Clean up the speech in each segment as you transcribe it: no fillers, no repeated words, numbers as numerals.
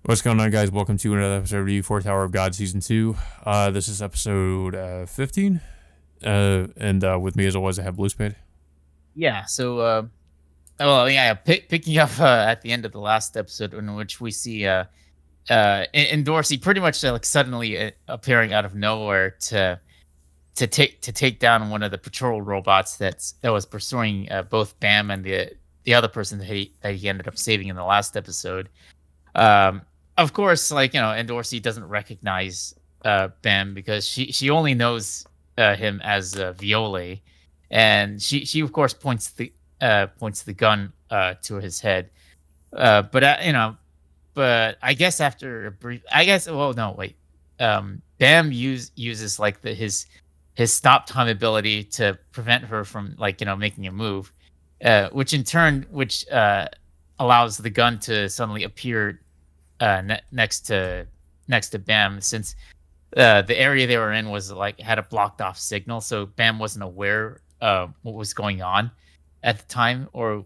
What's going on, guys? Welcome to another episode of U4 Tower of God Season 2. This is episode 15. And with me, as always, I have Blue Spade. Yeah. Picking up at the end of the last episode, in which we see in Dorsey pretty much like suddenly appearing out of nowhere to take down one of the patrol robots that was pursuing both Bam and the other person that he ended up saving in the last episode. Um, of course, and Dorsey doesn't recognize Bam because she only knows him as Viole, and she of course points the gun to his head. But but I guess after a brief, I guess. Well, no, wait. Bam uses like his stop time ability to prevent her from making a move, which allows the gun to suddenly appear next to Bam, since the area they were in was like had a blocked off signal, so Bam wasn't aware what was going on at the time, or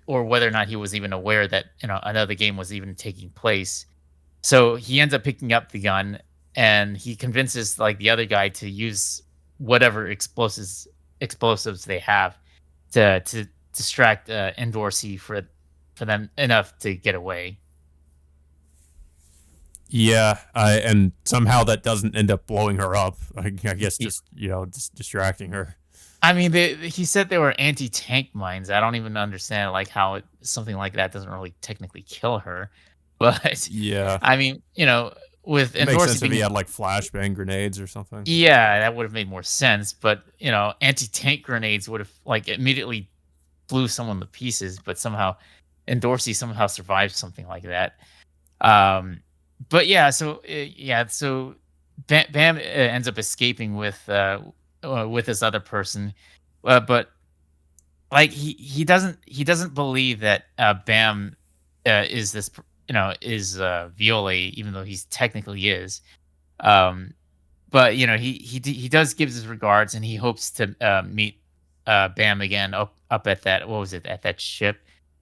or whether or not he was even aware that another game was even taking place. So he ends up picking up the gun, and he convinces like the other guy to use whatever explosives they have to distract Endorsey for them enough to get away. Yeah, and somehow that doesn't end up blowing her up. I guess just distracting her. I mean, he said they were anti-tank mines. I don't even understand like how something like that doesn't really technically kill her. But Yeah, I mean, with it makes Endorsi sense if he being, had like flashbang grenades or something. yeah, that would have made more sense. But anti-tank grenades would have like immediately blew someone to pieces. But somehow, Endorsi somehow survived something like that. Um, but yeah, so Bam ends up escaping with this other person, but like he doesn't believe that Bam is is Viola, even though he's technically is. Um, but he does give his regards, and he hopes to meet Bam again up at that, what was it, at that ship,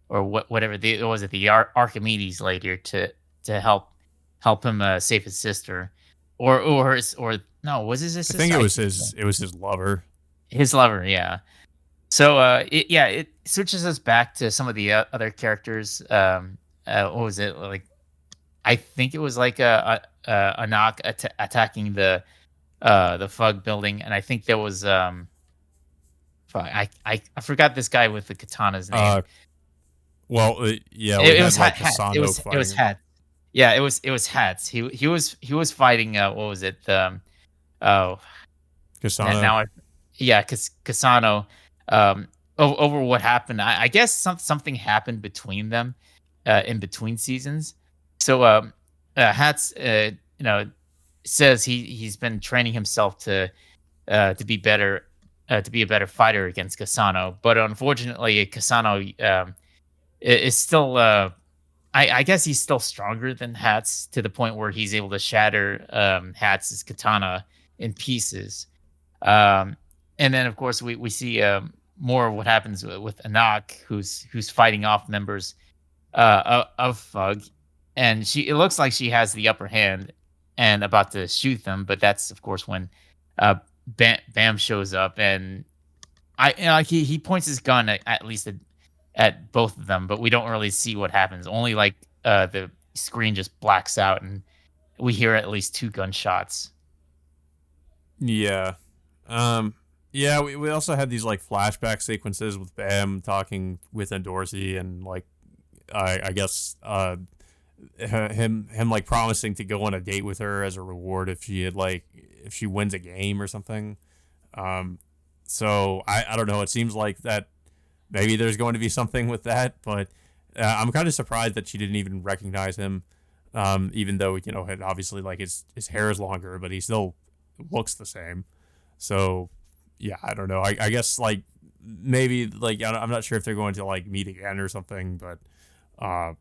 or whatever what was it, the Archimedes later, to help him save his sister, or no, was his I sister? think it I was think his. It was his lover. his lover, yeah. So, it switches us back to some of the other characters. What was it like? I think it was like a knock attacking the Fug building, and I think there was I forgot this guy with the katana's name. Uh, well, yeah, we It had was like Hat. It Kasano was fighting him. Hat. Yeah, it was Hats. He was fighting. What was it? Oh, Kasano. now I, yeah, because Kasano, over what happened. I guess something happened between them, in between seasons. So, Hats, says he's been training himself to be better, to be a better fighter against Kasano, but unfortunately, Kasano is still. I guess he's still stronger than Hats, to the point where he's able to shatter Hats' katana in pieces. Um, and then, of course, we see more of what happens with Anak, who's fighting off members of Fug, and it looks like she has the upper hand and about to shoot them, but that's of course when Bam shows up, and like he points his gun at least at both of them, but we don't really see what happens. Only like the screen just blacks out, and we hear at least two gunshots. Yeah. Um. Yeah. We also had these like flashback sequences with Bam talking with Endorsey and like I guess him like promising to go on a date with her as a reward if she wins a game or something. Um. So I don't know. It seems like that maybe there's going to be something with that, but I'm kind of surprised that she didn't even recognize him. Even though obviously like his hair is longer, but he still looks the same. So yeah, I don't know. I guess like maybe like I'm not sure if they're going to like meet again or something, but uh,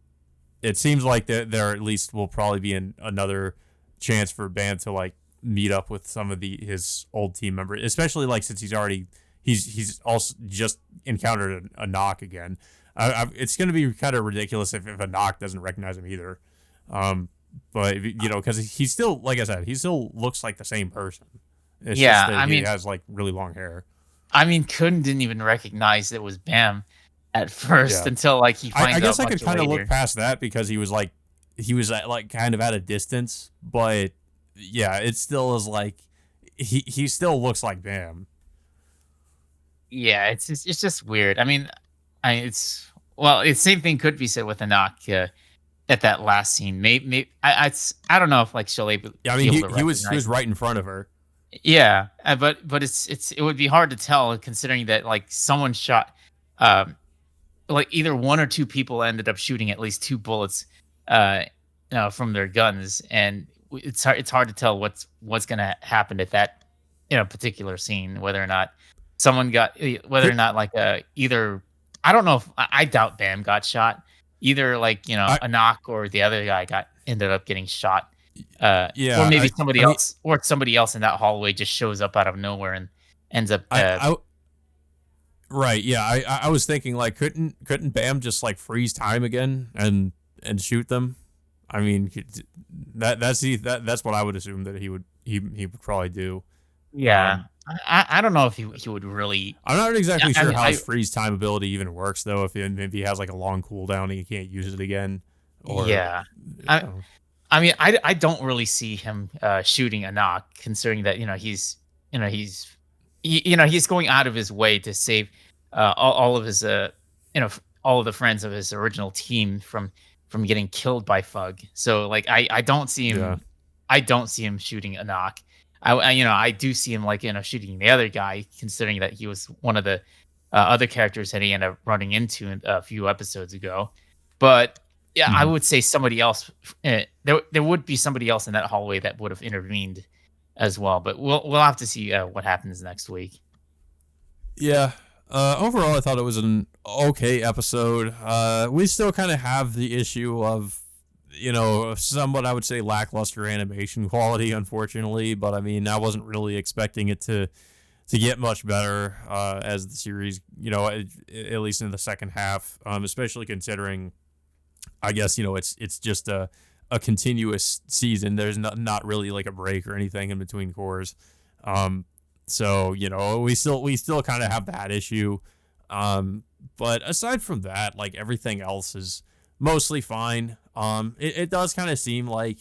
it seems like there at least will probably be another chance for Bam to like meet up with some of the his old team members, especially like since he's also just encountered a knock again. It's going to be kind of ridiculous if a knock doesn't recognize him either. But because he's still, like I said, he still looks like the same person. It's just Yeah, that I he mean, has like really long hair. Kun didn't even recognize it was Bam at first Yeah, until like he I finds guess out I could much kind of look later. past that because he was at, like kind of at a distance, but yeah, it still is like he still looks like Bam. Yeah, it's just weird. I mean, it's well, the same thing could be said with Anak at that last scene. Maybe I don't know if like she'll Yeah, I be mean able to he recognize was him. right in front of her. Yeah, but it would be hard to tell considering that like someone shot, um, like either one or two people ended up shooting at least two bullets, uh, from their guns, and it's hard to tell what's gonna happen at that particular scene, whether or not whether or Could not like either I don't know if I doubt Bam got shot, either like I? a knock or the other guy got ended up getting shot, or Yeah, maybe I mean somebody else in that hallway just shows up out of nowhere and ends up I right. Yeah, I was thinking like couldn't Bam just like freeze time again and shoot them? I mean that's what I would assume that he would probably do. yeah. Um, I don't know if he would really. I'm not exactly I sure mean, how his freeze time ability even works though. If he has like a long cooldown and he can't use it again, or yeah. you I know. I mean, I don't really see him shooting a knock, considering that he's going out of his way to save all of his all of the friends of his original team from getting killed by Fug. So like Yeah. I don't see him shooting a knock. I do see him like shooting the other guy, considering that he was one of the other characters that he ended up running into a few episodes ago. But yeah, I Mhm. would say somebody else. There would be somebody else in that hallway that would have intervened as well. But we'll have to see what happens next week. Yeah. Overall, I thought it was an okay episode. We still kind of have the issue of, somewhat I would say lackluster animation quality, unfortunately. But I mean, I wasn't really expecting it to get much better as the series, at least in the second half. Especially considering, I guess it's just a continuous season. There's not really like a break or anything in between cores. Um, so we still kind of have that issue. But aside from that, like everything else is mostly fine. It does kind of seem like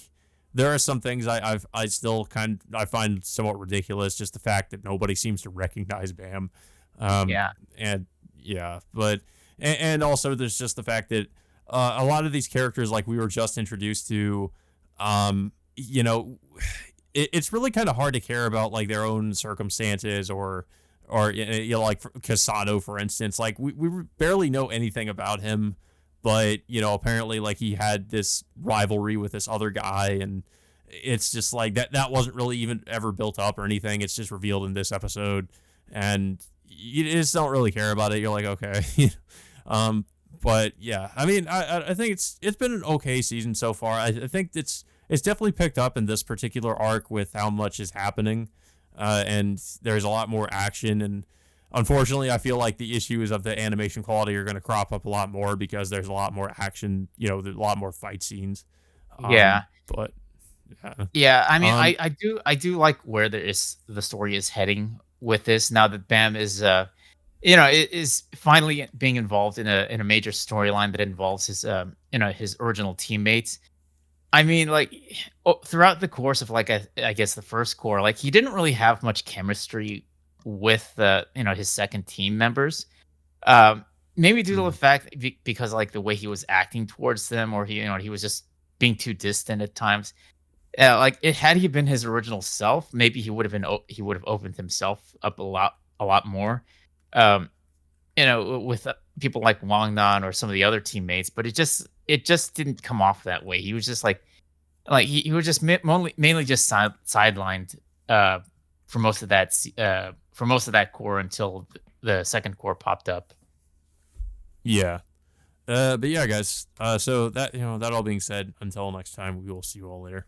there are some things I still I find somewhat ridiculous. Just the fact that nobody seems to recognize Bam. Um, Yeah, and yeah, but and also there's just the fact that a lot of these characters, like we were just introduced to, um, you know, it's really kind of hard to care about like their own circumstances or like Casado, for instance. Like we barely know anything about him, but apparently like he had this rivalry with this other guy, and it's just like that wasn't really even ever built up or anything. It's just revealed in this episode, and you just don't really care about it. You're like, okay. um but yeah, I mean, I think it's been an okay season so far. I think it's definitely picked up in this particular arc with how much is happening, and there's a lot more action. And unfortunately, I feel like the issues of the animation quality are going to crop up a lot more because there's a lot more action. There's a lot more fight scenes. yeah, But yeah, yeah. I mean, um, I do like where the story is heading with this now that Bam is is finally being involved in a major storyline that involves his his original teammates. I mean, like throughout the course of like I guess the first core, like he didn't really have much chemistry with the his second team members. Um, Maybe due to the mm, fact because like the way he was acting towards them, or he was just being too distant at times. Like it had he been his original self, maybe he would have opened himself up a lot more. Um, with people like Wangnan or some of the other teammates, but it just didn't come off that way. He was just like he was just mainly just sidelined uh, for most of that core until the second core popped up. yeah. But yeah, guys. So that that all being said, until next time, we will see you all later.